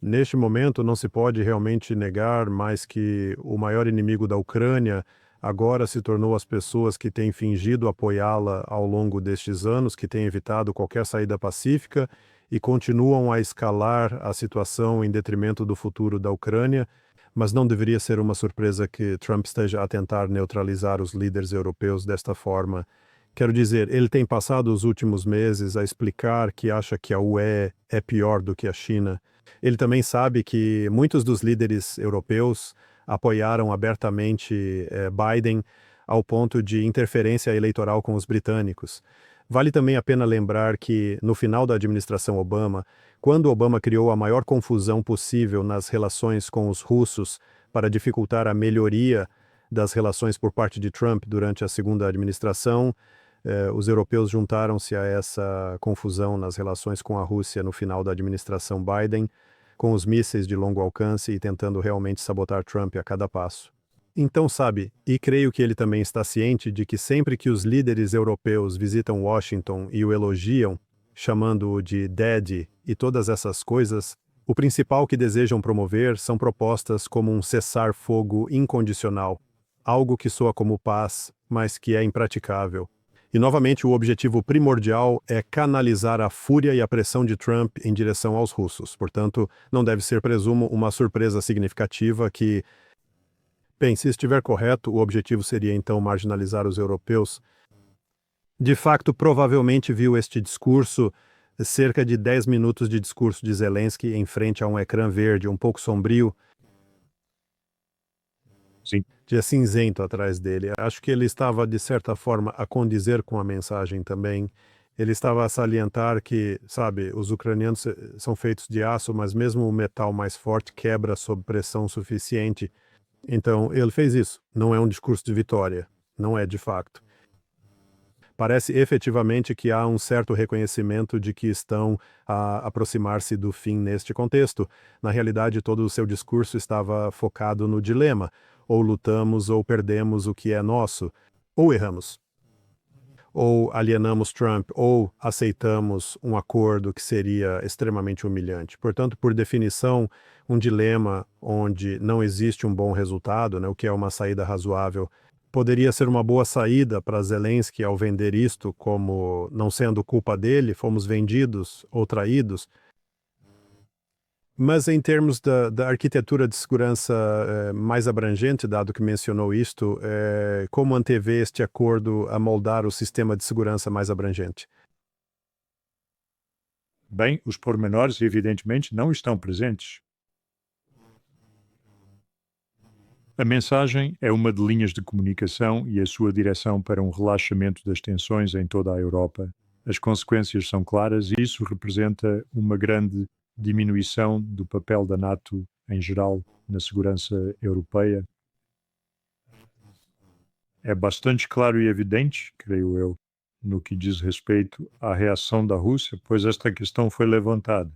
Neste momento, não se pode realmente negar mais que o maior inimigo da Ucrânia agora se tornou as pessoas que têm fingido apoiá-la ao longo destes anos, que têm evitado qualquer saída pacífica e continuam a escalar a situação em detrimento do futuro da Ucrânia, mas não deveria ser uma surpresa que Trump esteja a tentar neutralizar os líderes europeus desta forma. Quero dizer, ele tem passado os últimos meses a explicar que acha que a UE é pior do que a China. Ele também sabe que muitos dos líderes europeus apoiaram abertamente Biden ao ponto de interferência eleitoral com os britânicos. Vale também a pena lembrar que, no final da administração Obama, quando Obama criou a maior confusão possível nas relações com os russos para dificultar a melhoria das relações por parte de Trump durante a segunda administração, os europeus juntaram-se a essa confusão nas relações com a Rússia no final da administração Biden, com os mísseis de longo alcance e tentando realmente sabotar Trump a cada passo. Então, sabe, e creio que ele também está ciente de que sempre que os líderes europeus visitam Washington e o elogiam, chamando-o de Daddy e todas essas coisas, o principal que desejam promover são propostas como um cessar-fogo incondicional, algo que soa como paz, mas que é impraticável. E, novamente, o objetivo primordial é canalizar a fúria e a pressão de Trump em direção aos russos. Portanto, não deve ser, presumo, uma surpresa significativa que, bem, se estiver correto, o objetivo seria então marginalizar os europeus. De facto, provavelmente viu este discurso, cerca de 10 minutos de discurso de Zelensky em frente a um ecrã verde um pouco sombrio, Sim. de cinzento atrás dele. Acho que ele estava, de certa forma, a condizer com a mensagem também. Ele estava a salientar que, sabe, os ucranianos são feitos de aço, mas mesmo o metal mais forte quebra sob pressão suficiente. Então, ele fez isso. Não é um discurso de vitória. Não é, de facto. Parece efetivamente que há um certo reconhecimento de que estão a aproximar-se do fim neste contexto. Na realidade, todo o seu discurso estava focado no dilema: ou lutamos ou perdemos o que é nosso, ou erramos. Ou alienamos Trump, ou aceitamos um acordo que seria extremamente humilhante. Portanto, por definição, um dilema onde não existe um bom resultado, né, o que é uma saída razoável, poderia ser uma boa saída para Zelensky ao vender isto como não sendo culpa dele, fomos vendidos ou traídos. Mas em termos da arquitetura de segurança mais abrangente, dado que mencionou isto, como antevê este acordo a moldar o sistema de segurança mais abrangente? Bem, os pormenores, evidentemente, não estão presentes. A mensagem é uma de linhas de comunicação e a sua direção para um relaxamento das tensões em toda a Europa. As consequências são claras e isso representa uma grande diminuição do papel da NATO em geral na segurança europeia. É bastante claro e evidente, creio eu, no que diz respeito à reação da Rússia, pois esta questão foi levantada.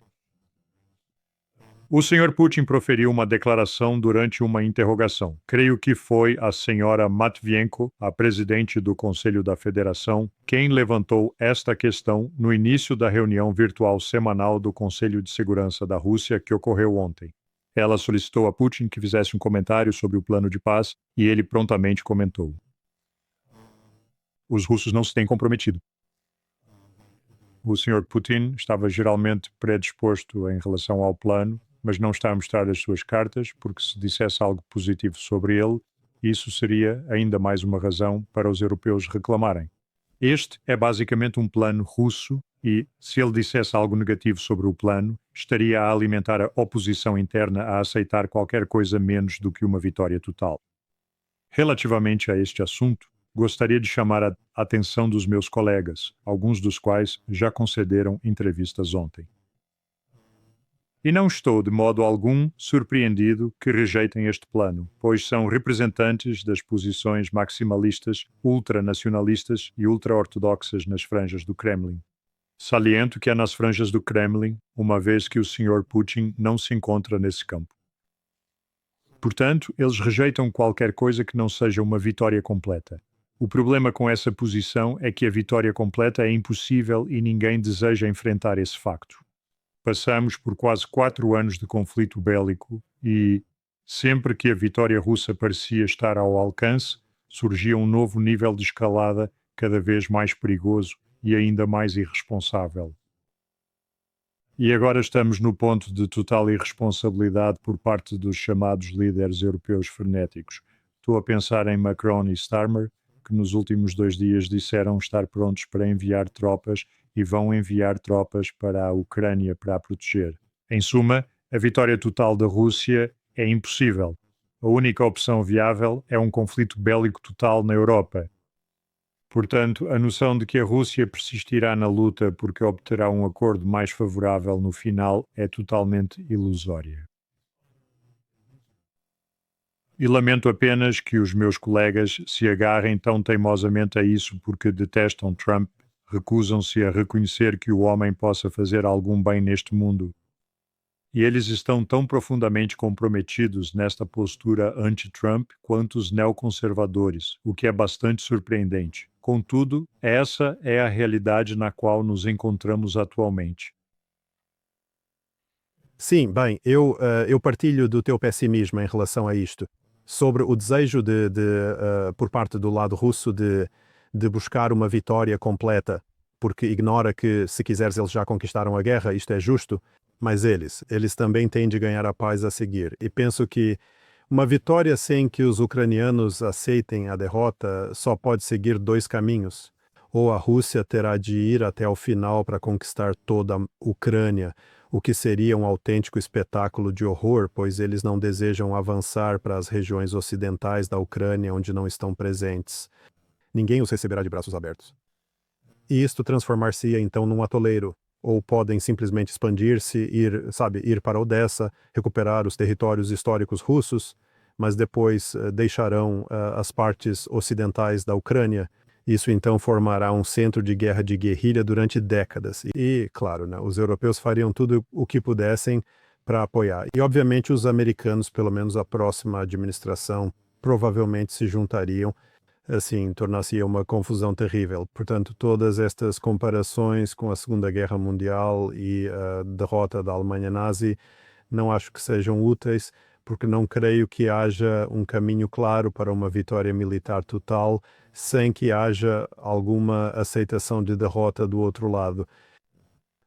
O senhor Putin proferiu uma declaração durante uma interrogação. Creio que foi a senhora Matvienko, a presidente do Conselho da Federação, quem levantou esta questão no início da reunião virtual semanal do Conselho de Segurança da Rússia que ocorreu ontem. Ela solicitou a Putin que fizesse um comentário sobre o plano de paz e ele prontamente comentou: os russos não se têm comprometido. O senhor Putin estava geralmente predisposto em relação ao plano, mas não está a mostrar as suas cartas, porque se dissesse algo positivo sobre ele, isso seria ainda mais uma razão para os europeus reclamarem. Este é basicamente um plano russo e, se ele dissesse algo negativo sobre o plano, estaria a alimentar a oposição interna a aceitar qualquer coisa menos do que uma vitória total. Relativamente a este assunto, gostaria de chamar a atenção dos meus colegas, alguns dos quais já concederam entrevistas ontem. E não estou, de modo algum, surpreendido que rejeitem este plano, pois são representantes das posições maximalistas, ultranacionalistas e ultra-ortodoxas nas franjas do Kremlin. Saliento que é nas franjas do Kremlin, uma vez que o Sr. Putin não se encontra nesse campo. Portanto, eles rejeitam qualquer coisa que não seja uma vitória completa. O problema com essa posição é que a vitória completa é impossível e ninguém deseja enfrentar esse facto. Passamos por quase 4 anos de conflito bélico e, sempre que a vitória russa parecia estar ao alcance, surgia um novo nível de escalada cada vez mais perigoso e ainda mais irresponsável. E agora estamos no ponto de total irresponsabilidade por parte dos chamados líderes europeus frenéticos. Estou a pensar em Macron e Starmer, que nos últimos 2 dias disseram estar prontos para enviar tropas e vão enviar tropas para a Ucrânia para a proteger. Em suma, a vitória total da Rússia é impossível. A única opção viável é um conflito bélico total na Europa. Portanto, a noção de que a Rússia persistirá na luta porque obterá um acordo mais favorável no final é totalmente ilusória. E lamento apenas que os meus colegas se agarrem tão teimosamente a isso porque detestam Trump, recusam-se a reconhecer que o homem possa fazer algum bem neste mundo. E eles estão tão profundamente comprometidos nesta postura anti-Trump quanto os neoconservadores, o que é bastante surpreendente. Contudo, essa é a realidade na qual nos encontramos atualmente. Sim, bem, eu partilho do teu pessimismo em relação a isto, sobre o desejo por parte do lado russo de buscar uma vitória completa, porque ignora que, se quiseres, eles já conquistaram a guerra, isto é justo, mas eles também têm de ganhar a paz a seguir. E penso que uma vitória sem que os ucranianos aceitem a derrota só pode seguir dois caminhos. Ou a Rússia terá de ir até o final para conquistar toda a Ucrânia, o que seria um autêntico espetáculo de horror, pois eles não desejam avançar para as regiões ocidentais da Ucrânia onde não estão presentes. Ninguém os receberá de braços abertos. E isto transformar-se-ia então num atoleiro, ou podem simplesmente expandir-se, ir para Odessa, recuperar os territórios históricos russos, mas depois deixarão as partes ocidentais da Ucrânia. Isso então formará um centro de guerra de guerrilha durante décadas. E, claro, né, os europeus fariam tudo o que pudessem para apoiar. E, obviamente, os americanos, pelo menos a próxima administração, provavelmente se juntariam. Assim, tornar-se uma confusão terrível. Portanto, todas estas comparações com a Segunda Guerra Mundial e a derrota da Alemanha nazi não acho que sejam úteis, porque não creio que haja um caminho claro para uma vitória militar total sem que haja alguma aceitação de derrota do outro lado.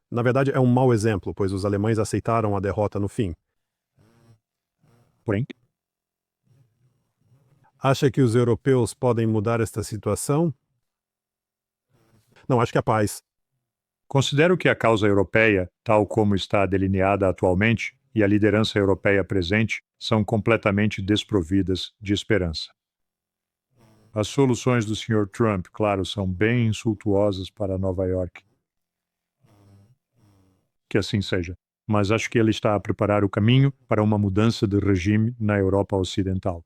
Na verdade, é um mau exemplo, pois os alemães aceitaram a derrota no fim. Porém, Acha que os europeus podem mudar esta situação? Não, acho que a paz. considero que a causa europeia, tal como está delineada atualmente, e a liderança europeia presente são completamente desprovidas de esperança. As soluções do Sr. Trump, claro, são bem insultuosas para Nova York. Que assim seja. Mas acho que ele está a preparar o caminho para uma mudança de regime na Europa Ocidental.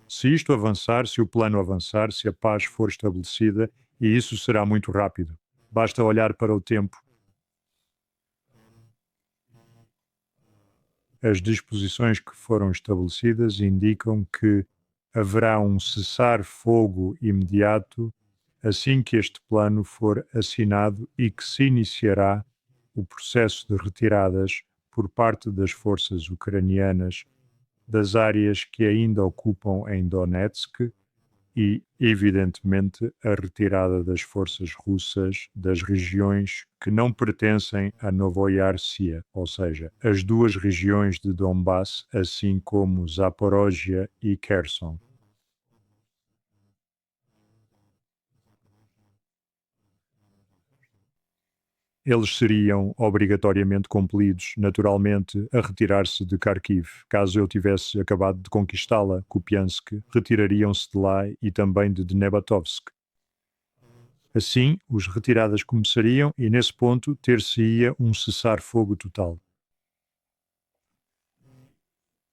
Se isto avançar, se o plano avançar, se a paz for estabelecida, e isso será muito rápido. Basta olhar para o tempo. As disposições que foram estabelecidas indicam que haverá um cessar-fogo imediato assim que este plano for assinado e que se iniciará o processo de retiradas por parte das forças ucranianas das áreas que ainda ocupam em Donetsk e, evidentemente, a retirada das forças russas das regiões que não pertencem a Novoiarsia, ou seja, as duas regiões de Donbass, assim como Zaporójia e Kherson. Eles seriam obrigatoriamente compelidos, naturalmente, a retirar-se de Kharkiv. Caso eu tivesse acabado de conquistá-la, Kupiansk, retirariam-se de lá e também de Dnebatovsk. Assim, os retiradas começariam e, nesse ponto, ter-se-ia um cessar-fogo total.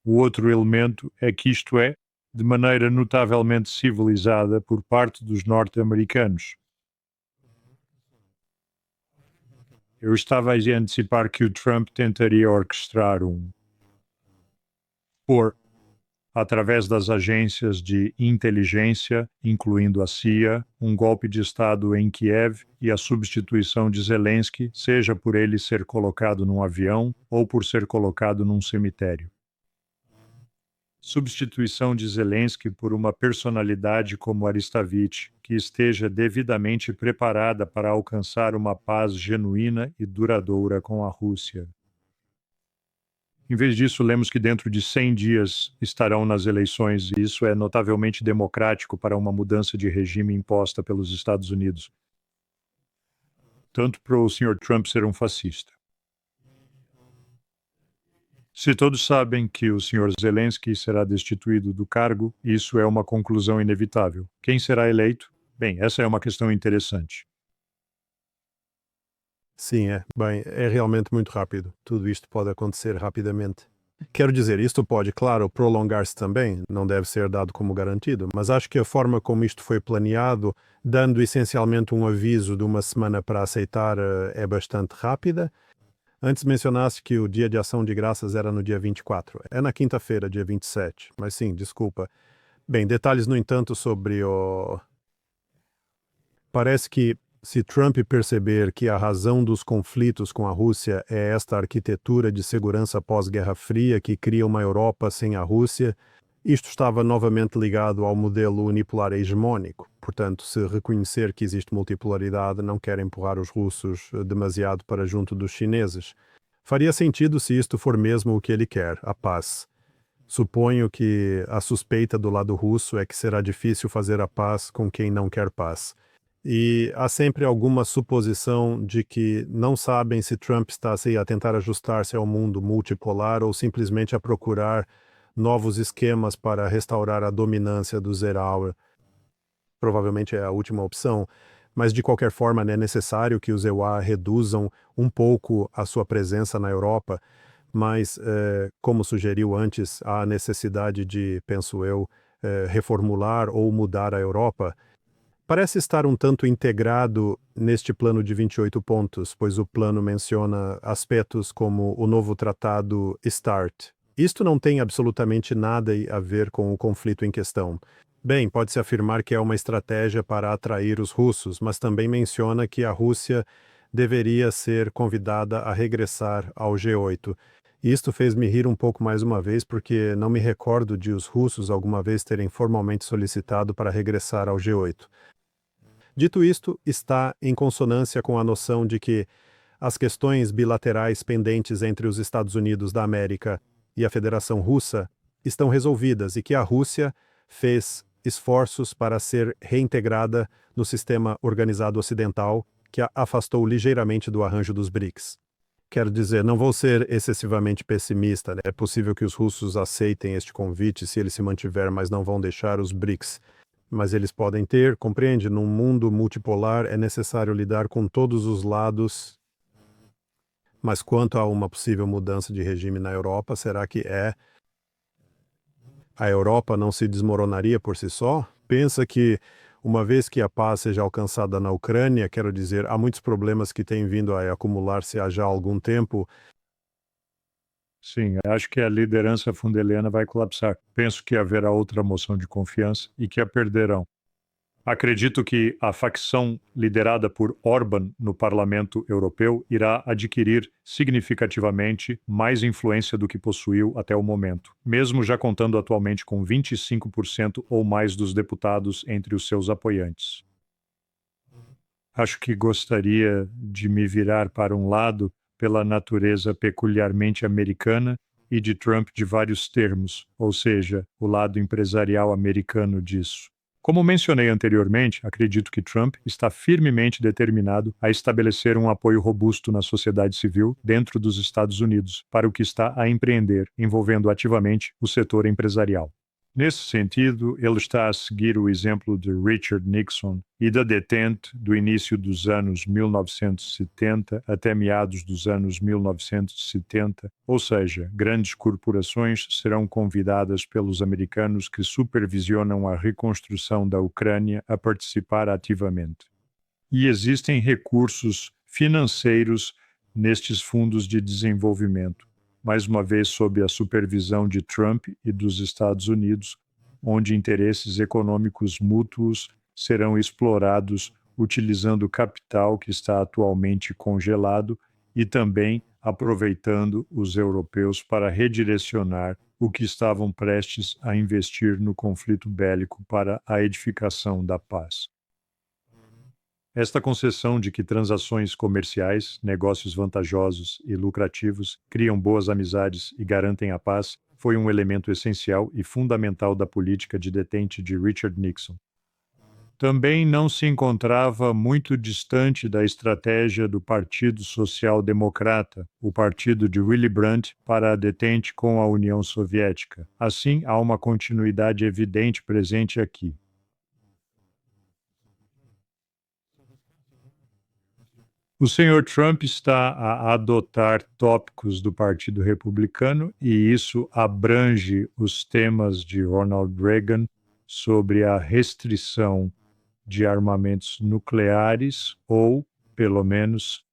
O outro elemento é que isto é, de maneira notavelmente civilizada por parte dos norte-americanos. Eu estava a antecipar que o Trump tentaria orquestrar pôr através das agências de inteligência, incluindo a CIA, um golpe de Estado em Kiev e a substituição de Zelensky, seja por ele ser colocado num avião ou por ser colocado num cemitério. Substituição de Zelensky por uma personalidade como Aristavich, que esteja devidamente preparada para alcançar uma paz genuína e duradoura com a Rússia. Em vez disso, lemos que dentro de 100 dias estarão nas eleições, e isso é notavelmente democrático para uma mudança de regime imposta pelos Estados Unidos. Tanto para o Sr. Trump ser um fascista. Se todos sabem que o Sr. Zelensky será destituído do cargo, isso é uma conclusão inevitável. Quem será eleito? Bem, essa é uma questão interessante. Sim, é. Bem, é realmente muito rápido. Tudo isto pode acontecer rapidamente. Quero dizer, isto pode, claro, prolongar-se também, não deve ser dado como garantido, mas acho que a forma como isto foi planeado, dando essencialmente um aviso de uma semana para aceitar, é bastante rápida. Antes mencionaste que o dia de ação de graças era no dia 24. É na quinta-feira, dia 27. Mas sim, desculpa. Bem, detalhes, no entanto, sobre o... Parece que, se Trump perceber que a razão dos conflitos com a Rússia é esta arquitetura de segurança pós-Guerra Fria que cria uma Europa sem a Rússia, isto estava novamente ligado ao modelo unipolar hegemônico. Portanto, se reconhecer que existe multipolaridade, não quer empurrar os russos demasiado para junto dos chineses. Faria sentido se isto for mesmo o que ele quer, a paz. Suponho que a suspeita do lado russo é que será difícil fazer a paz com quem não quer paz. E há sempre alguma suposição de que não sabem se Trump está a tentar ajustar-se ao mundo multipolar ou simplesmente a procurar novos esquemas para restaurar a dominância do Zerauer. Provavelmente é a última opção, mas de qualquer forma é necessário que os EUA reduzam um pouco a sua presença na Europa, mas, como sugeriu antes, há a necessidade de, penso eu, reformular ou mudar a Europa. Parece estar um tanto integrado neste plano de 28 pontos, pois o plano menciona aspectos como o novo tratado START. Isto não tem absolutamente nada a ver com o conflito em questão. Bem, pode-se afirmar que é uma estratégia para atrair os russos, mas também menciona que a Rússia deveria ser convidada a regressar ao G8. Isto fez-me rir um pouco mais uma vez, porque não me recordo de os russos alguma vez terem formalmente solicitado para regressar ao G8. Dito isto, está em consonância com a noção de que as questões bilaterais pendentes entre os Estados Unidos da América e a Federação Russa estão resolvidas e que a Rússia fez esforços para ser reintegrada no sistema organizado ocidental, que a afastou ligeiramente do arranjo dos BRICS. Quero dizer, não vou ser excessivamente pessimista, né? É possível que os russos aceitem este convite se ele se mantiver, mas não vão deixar os BRICS. Mas eles podem ter, compreende, num mundo multipolar é necessário lidar com todos os lados. Mas quanto a uma possível mudança de regime na Europa, será que a Europa não se desmoronaria por si só? Pensa que, uma vez que a paz seja alcançada na Ucrânia, quero dizer, há muitos problemas que têm vindo a acumular-se há já algum tempo. Sim, acho que a liderança fundeliana vai colapsar. Penso que haverá outra moção de confiança e que a perderão. Acredito que a facção liderada por Orbán no Parlamento Europeu irá adquirir significativamente mais influência do que possuiu até o momento, mesmo já contando atualmente com 25% ou mais dos deputados entre os seus apoiantes. Acho que gostaria de me virar para um lado pela natureza peculiarmente americana e de Trump de vários termos, ou seja, o lado empresarial americano disso. Como mencionei anteriormente, acredito que Trump está firmemente determinado a estabelecer um apoio robusto na sociedade civil dentro dos Estados Unidos para o que está a empreender, envolvendo ativamente o setor empresarial. Nesse sentido, ele está a seguir o exemplo de Richard Nixon e da detente do início dos anos 1970 até meados dos anos 1970, ou seja, grandes corporações serão convidadas pelos americanos que supervisionam a reconstrução da Ucrânia a participar ativamente. E existem recursos financeiros nestes fundos de desenvolvimento. mais uma vez sob a supervisão de Trump e dos Estados Unidos, onde interesses econômicos mútuos serão explorados utilizando o capital que está atualmente congelado e também aproveitando os europeus para redirecionar o que estavam prestes a investir no conflito bélico para a edificação da paz. Esta concessão de que transações comerciais, negócios vantajosos e lucrativos criam boas amizades e garantem a paz foi um elemento essencial e fundamental da política de detente de Richard Nixon. Também não se encontrava muito distante da estratégia do Partido Social Democrata, o partido de Willy Brandt, para a detente com a União Soviética. Assim, há uma continuidade evidente presente aqui. O senhor Trump está a adotar tópicos do Partido Republicano e isso abrange os temas de Ronald Reagan sobre a restrição de armamentos nucleares ou, pelo menos,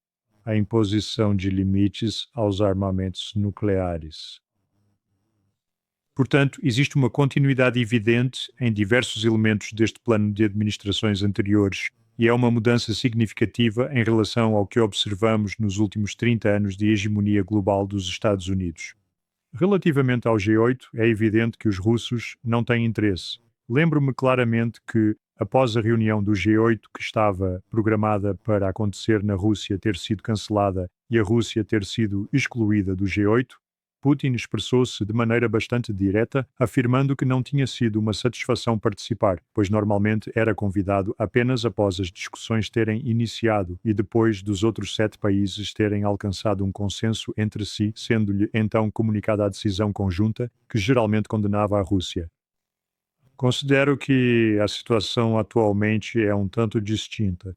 a imposição de limites aos armamentos nucleares. Portanto, existe uma continuidade evidente em diversos elementos deste plano de administrações anteriores e é uma mudança significativa em relação ao que observamos nos últimos 30 anos de hegemonia global dos Estados Unidos. Relativamente ao G8, é evidente que os russos não têm interesse. Lembro-me claramente que, após a reunião do G8 que estava programada para acontecer na Rússia ter sido cancelada e a Rússia ter sido excluída do G8, Putin expressou-se de maneira bastante direta, afirmando que não tinha sido uma satisfação participar, pois normalmente era convidado apenas após as discussões terem iniciado e depois dos outros 7 países terem alcançado um consenso entre si, sendo-lhe então comunicada a decisão conjunta, que geralmente condenava a Rússia. Considero que a situação atualmente é um tanto distinta.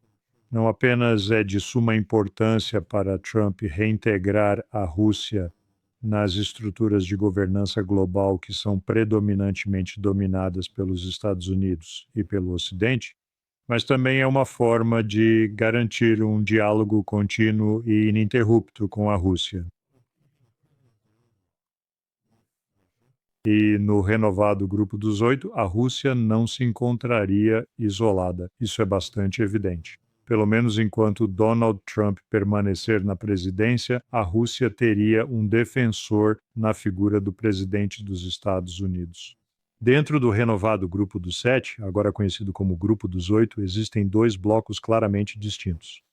Não apenas é de suma importância para Trump reintegrar a Rússia nas estruturas de governança global que são predominantemente dominadas pelos Estados Unidos e pelo Ocidente, mas também é uma forma de garantir um diálogo contínuo e ininterrupto com a Rússia. E no renovado Grupo dos 8, a Rússia não se encontraria isolada. Isso é bastante evidente. Pelo menos enquanto Donald Trump permanecer na presidência, a Rússia teria um defensor na figura do presidente dos Estados Unidos. Dentro do renovado Grupo dos 7, agora conhecido como Grupo dos 8, existem 2 blocos claramente distintos.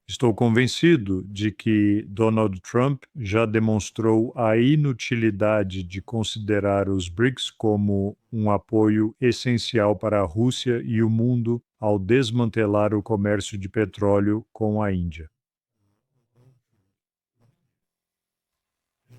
Estou convencido de que Donald Trump já demonstrou a inutilidade de considerar os BRICS como um apoio essencial para a Rússia e o mundo ao desmantelar o comércio de petróleo com a Índia.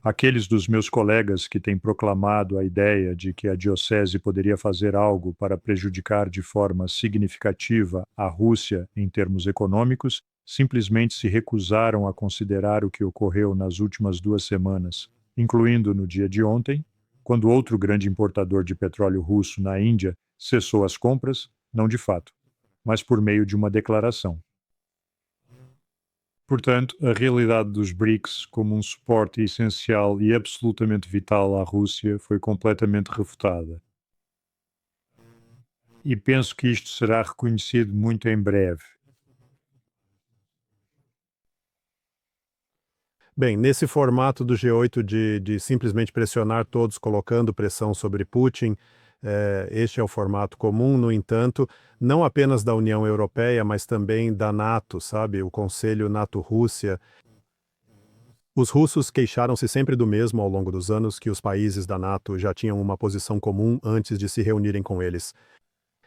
Aqueles dos meus colegas que têm proclamado a ideia de que a diocese poderia fazer algo para prejudicar de forma significativa a Rússia em termos econômicos simplesmente se recusaram a considerar o que ocorreu nas últimas 2 semanas, incluindo no dia de ontem, quando outro grande importador de petróleo russo na Índia cessou as compras, não de fato, mas por meio de uma declaração. Portanto, a realidade dos BRICS como um suporte essencial e absolutamente vital à Rússia foi completamente refutada. E penso que isto será reconhecido muito em breve. Bem, nesse formato do G8 de simplesmente pressionar todos, colocando pressão sobre Putin, este é o formato comum, no entanto, não apenas da União Europeia, mas também da NATO, sabe? O Conselho NATO-Rússia. Os russos queixaram-se sempre do mesmo ao longo dos anos, que os países da NATO já tinham uma posição comum antes de se reunirem com eles.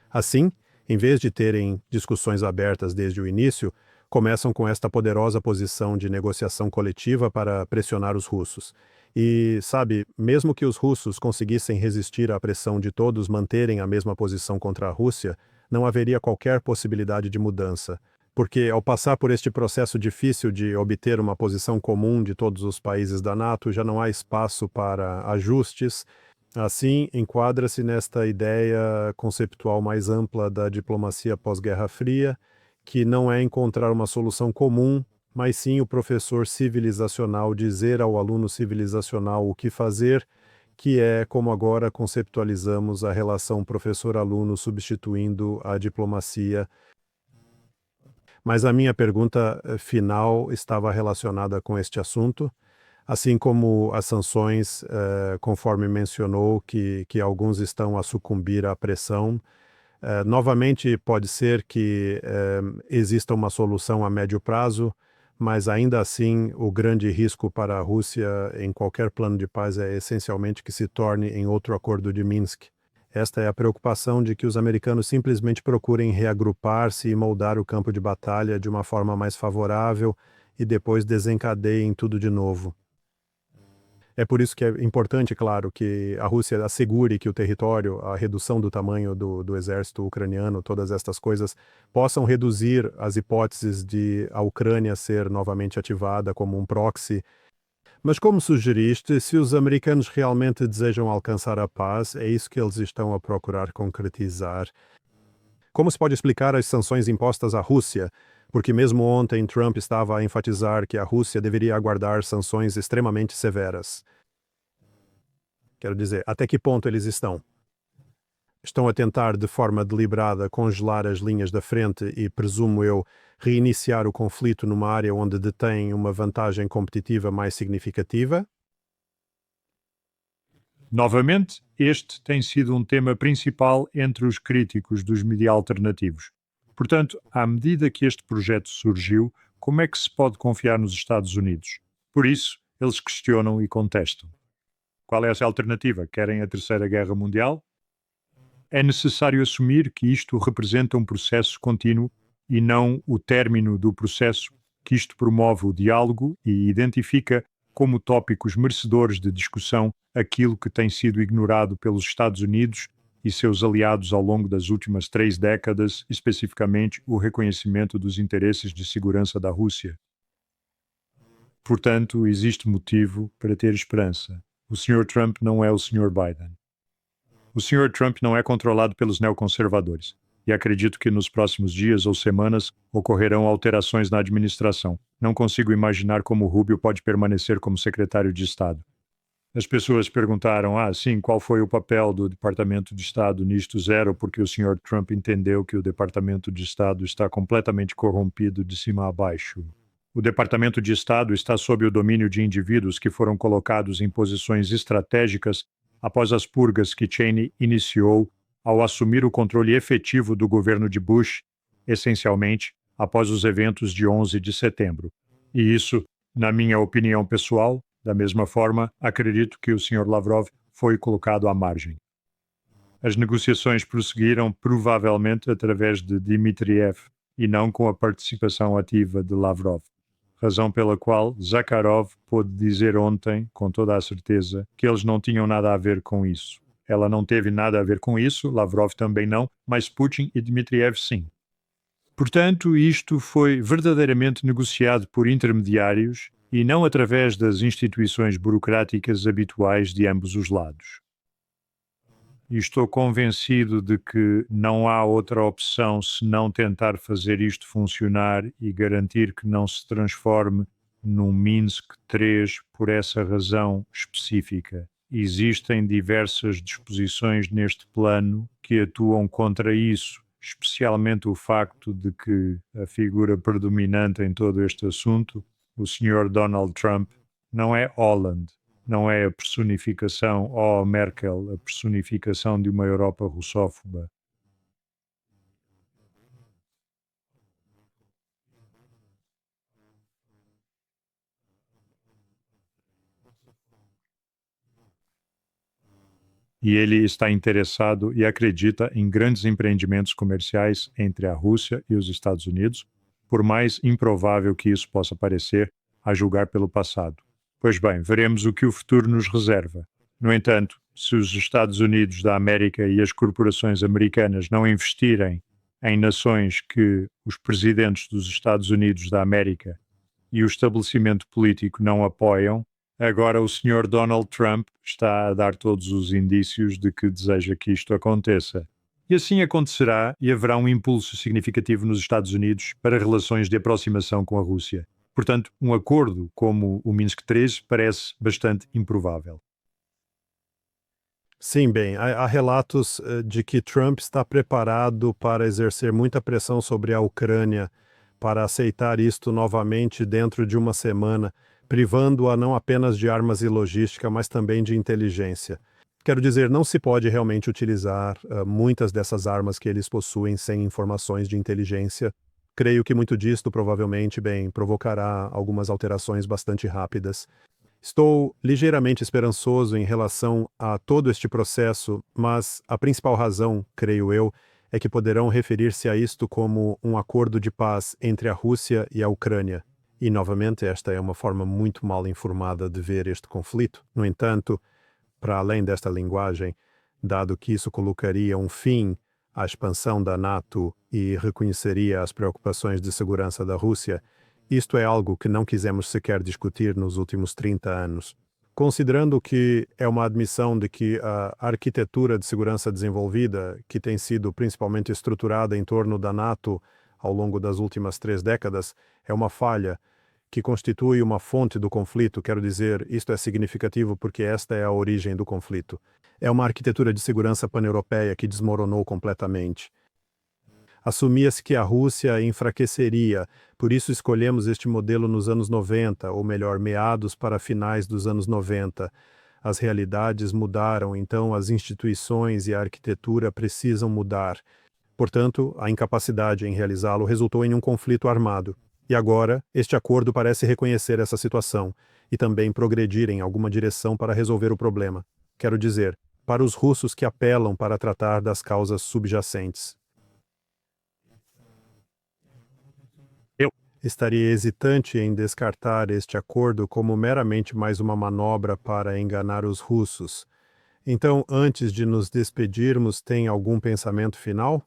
Assim, em vez de terem discussões abertas desde o início, começam com esta poderosa posição de negociação coletiva para pressionar os russos. E, sabe, mesmo que os russos conseguissem resistir à pressão de todos manterem a mesma posição contra a Rússia, não haveria qualquer possibilidade de mudança, porque ao passar por este processo difícil de obter uma posição comum de todos os países da NATO, já não há espaço para ajustes. Assim, enquadra-se nesta ideia conceptual mais ampla da diplomacia pós-Guerra Fria, que não é encontrar uma solução comum, mas sim o professor civilizacional dizer ao aluno civilizacional o que fazer, que é como agora conceptualizamos a relação professor-aluno substituindo a diplomacia. Mas a minha pergunta final estava relacionada com este assunto, assim como as sanções, conforme mencionou, que alguns estão a sucumbir à pressão. Novamente, pode ser que exista uma solução a médio prazo, mas ainda assim o grande risco para a Rússia em qualquer plano de paz é essencialmente que se torne em outro acordo de Minsk. Esta é a preocupação de que os americanos simplesmente procurem reagrupar-se e moldar o campo de batalha de uma forma mais favorável e depois desencadeiem tudo de novo. É por isso que é importante, claro, que a Rússia assegure que o território, a redução do tamanho do exército ucraniano, todas estas coisas, possam reduzir as hipóteses de a Ucrânia ser novamente ativada como um proxy. Mas como sugeriste, se os americanos realmente desejam alcançar a paz, é isso que eles estão a procurar concretizar. Como se pode explicar as sanções impostas à Rússia? Porque mesmo ontem Trump estava a enfatizar que a Rússia deveria aguardar sanções extremamente severas. Quero dizer, até que ponto eles estão? Estão a tentar de forma deliberada congelar as linhas da frente e, presumo eu, reiniciar o conflito numa área onde detêm uma vantagem competitiva mais significativa? Novamente, este tem sido um tema principal entre os críticos dos mídias alternativos. Portanto, à medida que este projeto surgiu, como é que se pode confiar nos Estados Unidos? Por isso, eles questionam e contestam. Qual é essa alternativa? Querem a Terceira Guerra Mundial? É necessário assumir que isto representa um processo contínuo e não o término do processo, que isto promove o diálogo e identifica como tópicos merecedores de discussão aquilo que tem sido ignorado pelos Estados Unidos e seus aliados ao longo das últimas 3 décadas, especificamente o reconhecimento dos interesses de segurança da Rússia. Portanto, existe motivo para ter esperança. O Sr. Trump não é o Sr. Biden. O Sr. Trump não é controlado pelos neoconservadores, e acredito que nos próximos dias ou semanas ocorrerão alterações na administração. Não consigo imaginar como Rubio pode permanecer como secretário de Estado. As pessoas perguntaram, sim, qual foi o papel do Departamento de Estado nisto? Zero, porque o Sr. Trump entendeu que o Departamento de Estado está completamente corrompido de cima a baixo. O Departamento de Estado está sob o domínio de indivíduos que foram colocados em posições estratégicas após as purgas que Cheney iniciou ao assumir o controle efetivo do governo de Bush, essencialmente após os eventos de 11 de setembro. E isso, na minha opinião pessoal, da mesma forma, acredito que o Sr. Lavrov foi colocado à margem. As negociações prosseguiram provavelmente através de Dmitriev e não com a participação ativa de Lavrov. Razão pela qual Zakharov pôde dizer ontem, com toda a certeza, que eles não tinham nada a ver com isso. Ela não teve nada a ver com isso, Lavrov também não, mas Putin e Dmitriev sim. Portanto, isto foi verdadeiramente negociado por intermediários e não através das instituições burocráticas habituais de ambos os lados. E estou convencido de que não há outra opção senão tentar fazer isto funcionar e garantir que não se transforme num Minsk III por essa razão específica. Existem diversas disposições neste plano que atuam contra isso, especialmente o facto de que a figura predominante em todo este assunto, o Sr. Donald Trump, não é Holland. Não é a personificação, Merkel, a personificação de uma Europa russófoba. E ele está interessado e acredita em grandes empreendimentos comerciais entre a Rússia e os Estados Unidos, por mais improvável que isso possa parecer, a julgar pelo passado. Pois bem, veremos o que o futuro nos reserva. No entanto, se os Estados Unidos da América e as corporações americanas não investirem em nações que os presidentes dos Estados Unidos da América e o estabelecimento político não apoiam, agora o Sr. Donald Trump está a dar todos os indícios de que deseja que isto aconteça. E assim acontecerá e haverá um impulso significativo nos Estados Unidos para relações de aproximação com a Rússia. Portanto, um acordo como o Minsk III parece bastante improvável. Sim, bem, há relatos de que Trump está preparado para exercer muita pressão sobre a Ucrânia para aceitar isto novamente dentro de uma semana, privando-a não apenas de armas e logística, mas também de inteligência. Quero dizer, não se pode realmente utilizar muitas dessas armas que eles possuem sem informações de inteligência. Creio que muito disto provavelmente, bem, provocará algumas alterações bastante rápidas. Estou ligeiramente esperançoso em relação a todo este processo, mas a principal razão, creio eu, é que poderão referir-se a isto como um acordo de paz entre a Rússia e a Ucrânia. E, novamente, esta é uma forma muito mal informada de ver este conflito. No entanto, para além desta linguagem, dado que isso colocaria um fim à expansão da NATO e reconheceria as preocupações de segurança da Rússia, isto é algo que não quisemos sequer discutir nos últimos 30 anos. Considerando que é uma admissão de que a arquitetura de segurança desenvolvida, que tem sido principalmente estruturada em torno da NATO ao longo das últimas 3 décadas, é uma falha que constitui uma fonte do conflito, quero dizer, isto é significativo porque esta é a origem do conflito. É uma arquitetura de segurança pan-europeia que desmoronou completamente. Assumia-se que a Rússia enfraqueceria, por isso escolhemos este modelo nos anos 90, ou melhor, meados para finais dos anos 90. As realidades mudaram, então as instituições e a arquitetura precisam mudar. Portanto, a incapacidade em realizá-lo resultou em um conflito armado. E agora, este acordo parece reconhecer essa situação e também progredir em alguma direção para resolver o problema. Quero dizer, para os russos que apelam para tratar das causas subjacentes. Eu Estaria hesitante em descartar este acordo como meramente mais uma manobra para enganar os russos. Então, antes de nos despedirmos, tem algum pensamento final?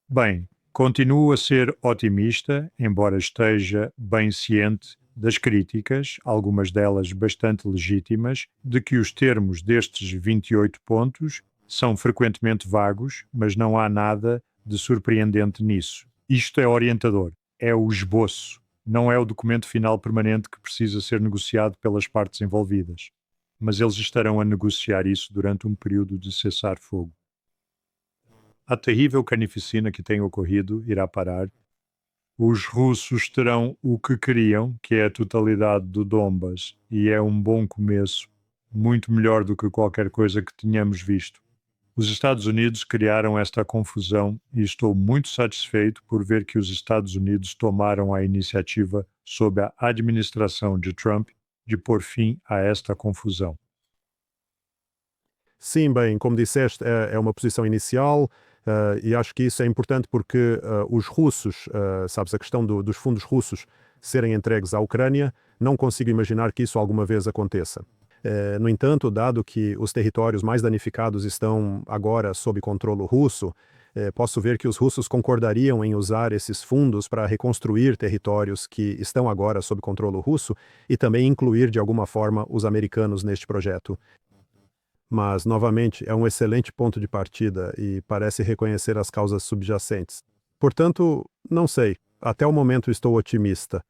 Bem, continuo a ser otimista, embora esteja bem ciente das críticas, algumas delas bastante legítimas, de que os termos destes 28 pontos são frequentemente vagos, mas não há nada de surpreendente nisso. Isto é orientador, é o esboço, não é o documento final permanente que precisa ser negociado pelas partes envolvidas. Mas eles estarão a negociar isso durante um período de cessar-fogo. A terrível carnificina que tem ocorrido irá parar. Os russos terão o que queriam, que é a totalidade do Donbas, e é um bom começo, muito melhor do que qualquer coisa que tenhamos visto. Os Estados Unidos criaram esta confusão e estou muito satisfeito por ver que os Estados Unidos tomaram a iniciativa sob a administração de Trump de pôr fim a esta confusão. Sim, bem, como disseste, é uma posição inicial, e acho que isso é importante porque os russos, sabes, a questão dos fundos russos serem entregues à Ucrânia, não consigo imaginar que isso alguma vez aconteça. No entanto, dado que os territórios mais danificados estão agora sob controle russo, posso ver que os russos concordariam em usar esses fundos para reconstruir territórios que estão agora sob controle russo e também incluir de alguma forma os americanos neste projeto. Mas, novamente, é um excelente ponto de partida e parece reconhecer as causas subjacentes. Portanto, não sei. Até o momento estou otimista.